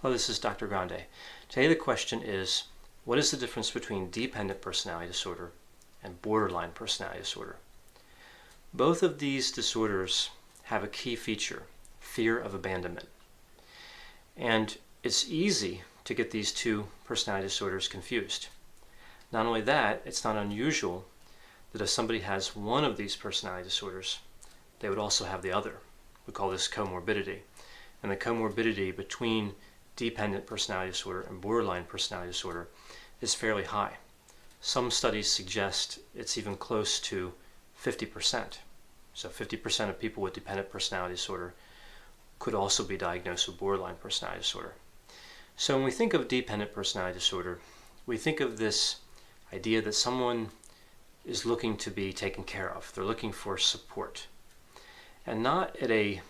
Hello, this is Dr. Grande. Today the question is, what is the difference between dependent personality disorder and borderline personality disorder? Both of these disorders have a key feature, fear of abandonment. And it's easy to get these two personality disorders confused. Not only that, it's not unusual that if somebody has one of these personality disorders, they would also have the other. We call this comorbidity. And the comorbidity between dependent personality disorder and borderline personality disorder is fairly high. Some studies suggest it's even close to 50%. So 50% of people with dependent personality disorder could also be diagnosed with borderline personality disorder. So when we think of dependent personality disorder, we think of this idea that someone is looking to be taken care of. They're looking for support. And not at a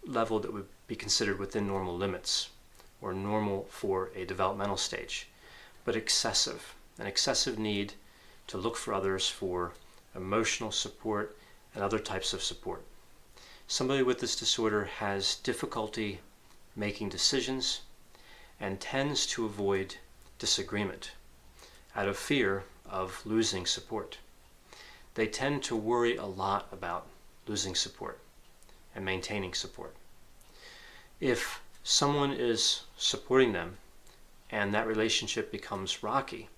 level that would be considered within normal limits or normal for a developmental stage, but excessive, an excessive need to look for others for emotional support and other types of support. Somebody with this disorder has difficulty making decisions and tends to avoid disagreement out of fear of losing support. They tend to worry a lot about losing support and maintaining support. If someone is supporting them and that relationship becomes rocky,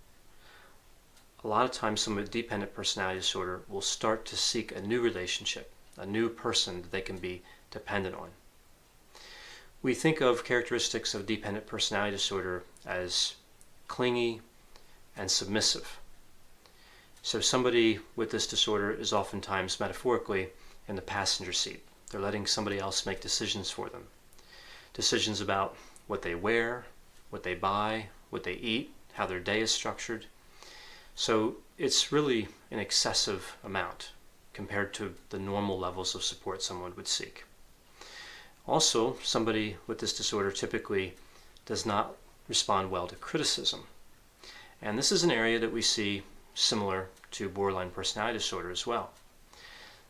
a lot of times someone with dependent personality disorder will start to seek a new relationship, a new person that they can be dependent on. We think of characteristics of dependent personality disorder as clingy and submissive. So somebody with this disorder is oftentimes metaphorically in the passenger seat. They're letting somebody else make decisions for them. Decisions about what they wear, what they buy, what they eat, how their day is structured. So it's really an excessive amount compared to the normal levels of support someone would seek. Also, somebody with this disorder typically does not respond well to criticism. And this is an area that we see similar to borderline personality disorder as well.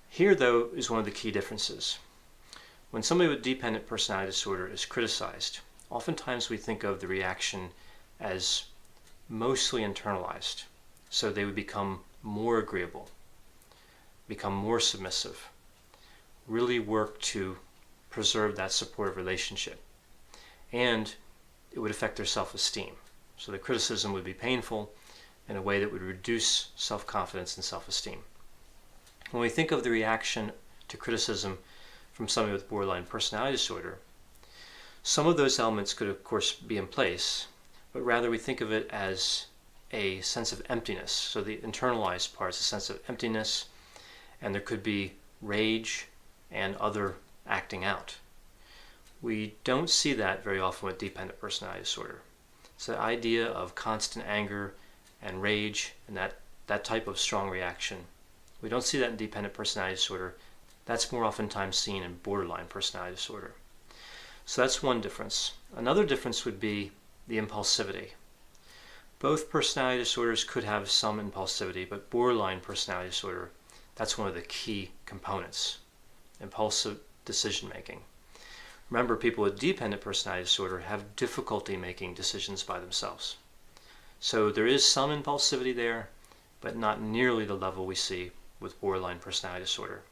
Here, though, is one of the key differences. When somebody with dependent personality disorder is criticized, oftentimes we think of the reaction as mostly internalized. So they would become more agreeable, become more submissive, really work to preserve that supportive relationship. And it would affect their self-esteem. So the criticism would be painful in a way that would reduce self-confidence and self-esteem. When we think of the reaction to criticism from somebody with borderline personality disorder, some of those elements could of course be in place, but rather we think of it as a sense of emptiness. So the internalized part is a sense of emptiness, and there could be rage and other acting out. We don't see that very often with dependent personality disorder. It's the idea of constant anger and rage and that type of strong reaction. We don't see that in dependent personality disorder. That's more oftentimes seen in borderline personality disorder. So that's one difference. Another difference would be the impulsivity. Both personality disorders could have some impulsivity, but borderline personality disorder, that's one of the key components, impulsive decision making. Remember, people with dependent personality disorder have difficulty making decisions by themselves. So there is some impulsivity there, but not nearly the level we see with borderline personality disorder.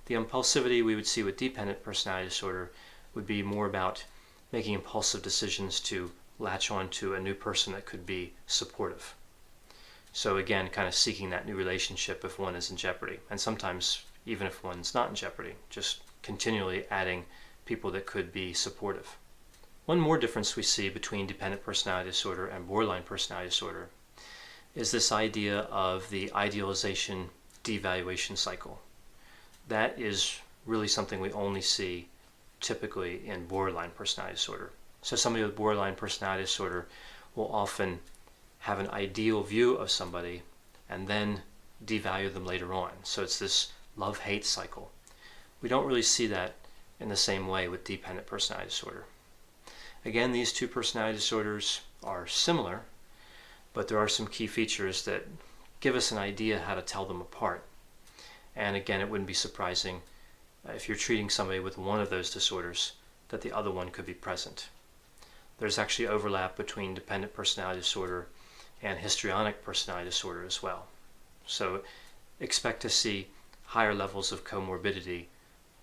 The impulsivity we would see with dependent personality disorder would be more about making impulsive decisions to latch on to a new person that could be supportive. So again, kind of seeking that new relationship if one is in jeopardy. And sometimes even if one's not in jeopardy, just continually adding people that could be supportive. One more difference we see between dependent personality disorder and borderline personality disorder is this idea of the idealization devaluation cycle. That is really something we only see typically in borderline personality disorder. So somebody with borderline personality disorder will often have an ideal view of somebody and then devalue them later on. So it's this love-hate cycle. We don't really see that in the same way with dependent personality disorder. Again, these two personality disorders are similar, but there are some key features that give us an idea how to tell them apart. And again, it wouldn't be surprising if you're treating somebody with one of those disorders that the other one could be present. there's actually overlap between dependent personality disorder and histrionic personality disorder as well. So expect to see higher levels of comorbidity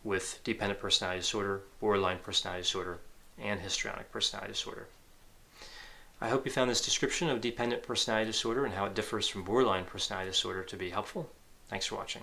with dependent personality disorder, borderline personality disorder, and histrionic personality disorder. I hope you found this description of dependent personality disorder and how it differs from borderline personality disorder to be helpful. Thanks for watching.